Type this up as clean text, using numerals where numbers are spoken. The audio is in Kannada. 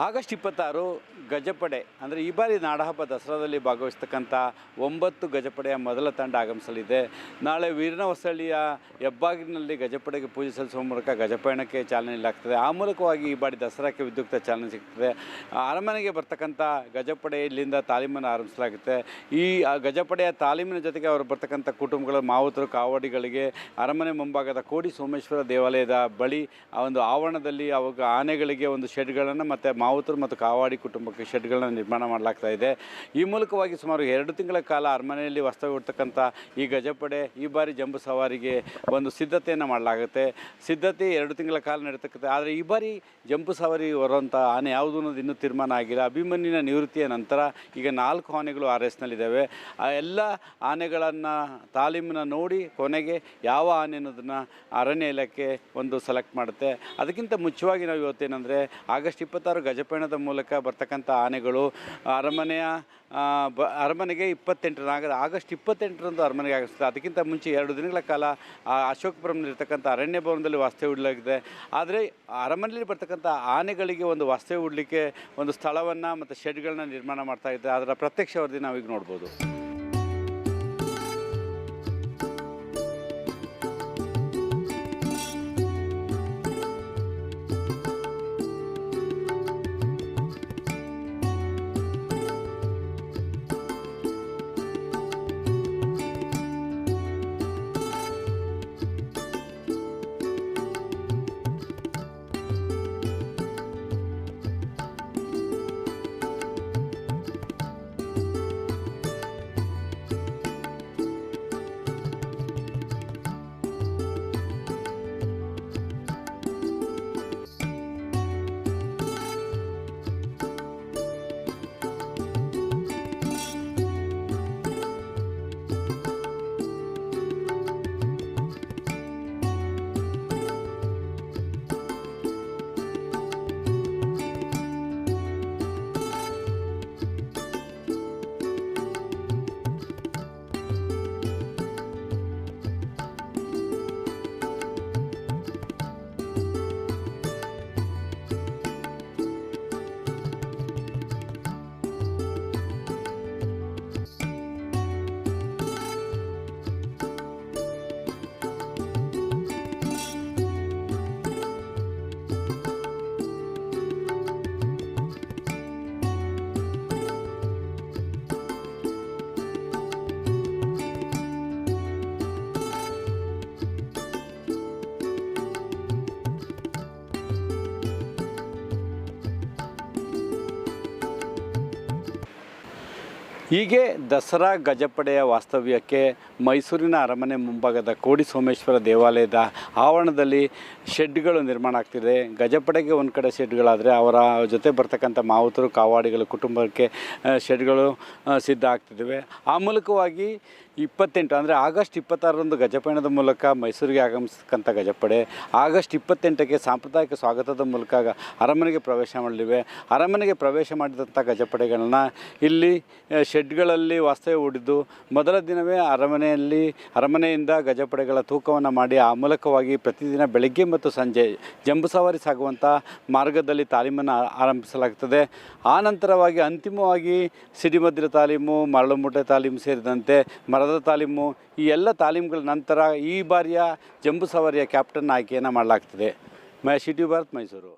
ಆಗಸ್ಟ್ 26 ಗಜಪಡೆ ಅಂದರೆ ಈ ಬಾರಿ ನಾಡಹಬ್ಬ ದಸರಾದಲ್ಲಿ ಭಾಗವಹಿಸ್ತಕ್ಕಂಥ 9 ಗಜಪಡೆಯ ಮೊದಲ ತಂಡ ಆಗಮಿಸಲಿದೆ. ನಾಳೆ ವೀರನ ಹೊಸಳ್ಳಿಯ ಹೆಬ್ಬಾಗಿಲಿನಲ್ಲಿ ಗಜಪಡೆಗೆ ಪೂಜೆ ಸಲ್ಲಿಸುವ ಮೂಲಕ ಗಜಪಯಣಕ್ಕೆ ಚಾಲನೆ ನೀಡಲಾಗ್ತದೆ. ಆ ಮೂಲಕವಾಗಿ ಈ ಬಾರಿ ದಸರಾಕ್ಕೆ ವಿದ್ಯುಕ್ತ ಚಾಲನೆ ಸಿಗ್ತದೆ. ಅರಮನೆಗೆ ಬರ್ತಕ್ಕಂಥ ಗಜಪಡೆ ಇಲ್ಲಿಂದ ತಾಲೀಮನ್ನು ಆರಂಭಿಸಲಾಗುತ್ತೆ. ಈ ಗಜಪಡೆಯ ತಾಲೀಮಿನ ಜೊತೆಗೆ ಅವರು ಬರ್ತಕ್ಕಂಥ ಕುಟುಂಬಗಳ ಮಾವುತರು ಕಾವಡಿಗಳಿಗೆ ಅರಮನೆ ಮುಂಭಾಗದ ಕೋಡಿ ಸೋಮೇಶ್ವರ ದೇವಾಲಯದ ಬಳಿ ಆ ಒಂದು ಆವರಣದಲ್ಲಿ ಅವಾಗ ಆನೆಗಳಿಗೆ ಒಂದು ಶೆಡ್ಗಳನ್ನು ಮತ್ತು ಮಾವುತರು ಮತ್ತು ಕಾವಾಡಿ ಕುಟುಂಬಕ್ಕೆ ಶೆಡ್ಗಳನ್ನು ನಿರ್ಮಾಣ ಮಾಡಲಾಗ್ತಾ ಇದೆ. ಈ ಮೂಲಕವಾಗಿ ಸುಮಾರು 2 ತಿಂಗಳ ಕಾಲ ಅರಮನೆಯಲ್ಲಿ ವಾಸ್ತವ್ಯವಿರ್ತಕ್ಕಂಥ ಈ ಗಜಪಡೆ ಈ ಬಾರಿ ಜಂಬೂ ಸವಾರಿಗೆ ಒಂದು ಸಿದ್ಧತೆಯನ್ನು ಮಾಡಲಾಗುತ್ತೆ. ಸಿದ್ಧತೆ 2 ತಿಂಗಳ ಕಾಲ ನಡೀತಕ್ಕಂಥ. ಆದರೆ ಈ ಬಾರಿ ಜಂಬೂ ಸವಾರಿ ಬರುವಂಥ ಆನೆ ಯಾವುದು ಅನ್ನೋದು ಇನ್ನೂ ತೀರ್ಮಾನ ಆಗಿಲ್ಲ. ಅಭಿಮನ್ಯುವಿನ ನಿವೃತ್ತಿಯ ನಂತರ ಈಗ 4 ಆನೆಗಳು RSನಲ್ಲಿದ್ದಾವೆ. ಆ ಎಲ್ಲ ಆನೆಗಳನ್ನು ತಾಲೀಮನ್ನು ನೋಡಿ ಕೊನೆಗೆ ಯಾವ ಆನೆ ಅನ್ನೋದನ್ನು ಅರಣ್ಯ ಇಲಾಖೆ ಒಂದು ಸೆಲೆಕ್ಟ್ ಮಾಡುತ್ತೆ. ಅದಕ್ಕಿಂತ ಮುಖ್ಯವಾಗಿ ನಾವು ಇವತ್ತೇನೆಂದರೆ ಆಗಸ್ಟ್ 26 ಗಜಪಯಣದ ಮೂಲಕ ಬರ್ತಕ್ಕಂಥ ಆನೆಗಳು ಅರಮನೆಗೆ 28 ಆಗಸ್ಟ್ 28ರಂದು ಅರಮನೆಗೆ ಆಗಿಸ್ತದೆ. ಅದಕ್ಕಿಂತ ಮುಂಚೆ 2 ದಿನಗಳ ಕಾಲ ಅಶೋಕಪುರಂನಲ್ಲಿರ್ತಕ್ಕಂಥ ಅರಣ್ಯ ಭವನದಲ್ಲಿ ವಾಸ್ತವ್ಯ ಹೂಡಲಾಗಿದೆ. ಆದರೆ ಅರಮನೆಯಲ್ಲಿ ಬರ್ತಕ್ಕಂಥ ಆನೆಗಳಿಗೆ ಒಂದು ವಾಸ್ತವ್ಯ ಹೂಡಲಿಕ್ಕೆ ಒಂದು ಸ್ಥಳವನ್ನು ಮತ್ತು ಶೆಡ್ಗಳನ್ನ ನಿರ್ಮಾಣ ಮಾಡ್ತಾ ಇದ್ದಾರೆ. ಅದರ ಪ್ರತ್ಯಕ್ಷ ವರದಿ ನಾವೀಗ ನೋಡ್ಬೋದು. ಹೀಗೆ ದಸರಾ ಗಜಪಡೆಯ ವಾಸ್ತವ್ಯಕ್ಕೆ ಮೈಸೂರಿನ ಅರಮನೆ ಮುಂಭಾಗದ ಕೋಡಿ ಸೋಮೇಶ್ವರ ದೇವಾಲಯದ ಆವರಣದಲ್ಲಿ ಶೆಡ್ಗಳು ನಿರ್ಮಾಣ ಆಗ್ತಿದೆ. ಗಜಪಡೆಗೆ ಒಂದು ಕಡೆ ಶೆಡ್ಗಳಾದರೆ ಅವರ ಜೊತೆ ಬರ್ತಕ್ಕಂಥ ಮಾವುತರು ಕಾವಾಡಿಗಳ ಕುಟುಂಬಕ್ಕೆ ಶೆಡ್ಗಳು ಸಿದ್ಧ ಆಗ್ತಿದ್ದಾವೆ. ಆ ಮೂಲಕವಾಗಿ 28 ಅಂದರೆ ಆಗಸ್ಟ್ 26ರಂದು ಗಜಪಯಣದ ಮೂಲಕ ಮೈಸೂರಿಗೆ ಆಗಮಿಸ್ತಕ್ಕಂಥ ಗಜಪಡೆ ಆಗಸ್ಟ್ 28ಕ್ಕೆ ಸಾಂಪ್ರದಾಯಿಕ ಸ್ವಾಗತದ ಮೂಲಕ ಅರಮನೆಗೆ ಪ್ರವೇಶ ಮಾಡಲಿವೆ. ಅರಮನೆಗೆ ಪ್ರವೇಶ ಮಾಡಿದಂಥ ಗಜಪಡೆಗಳನ್ನ ಇಲ್ಲಿ ಶೆಡ್ಗಳಲ್ಲಿ ವಾಸ್ತವ್ಯ ಹೂಡಿದ್ದು ಮೊದಲ ದಿನವೇ ಅರಮನೆಯಿಂದ ಗಜಪಡೆಗಳ ತೂಕವನ್ನು ಮಾಡಿ ಆ ಮೂಲಕವಾಗಿ ಪ್ರತಿದಿನ ಬೆಳಗ್ಗೆ ಮತ್ತು ಸಂಜೆ ಜಂಬೂ ಸವಾರಿ ಸಾಗುವಂಥ ಮಾರ್ಗದಲ್ಲಿ ತಾಲೀಮನ್ನು ಆರಂಭಿಸಲಾಗ್ತದೆ. ಆ ನಂತರವಾಗಿ ಅಂತಿಮವಾಗಿ ಸಿಡಿಮದ್ದಿರ ತಾಲೀಮು, ಮರಳುಮೂಟೆ ತಾಲೀಮು ಸೇರಿದಂತೆ ಮರದ ತಾಲೀಮು, ಈ ಎಲ್ಲ ತಾಲೀಮುಗಳ ನಂತರ ಈ ಬಾರಿಯ ಜಂಬೂ ಸವಾರಿಯ ಕ್ಯಾಪ್ಟನ್ ಆಯ್ಕೆಯನ್ನು ಮಾಡಲಾಗ್ತದೆ. ಸಿಟಿ ಭಾರತ್, ಮೈಸೂರು.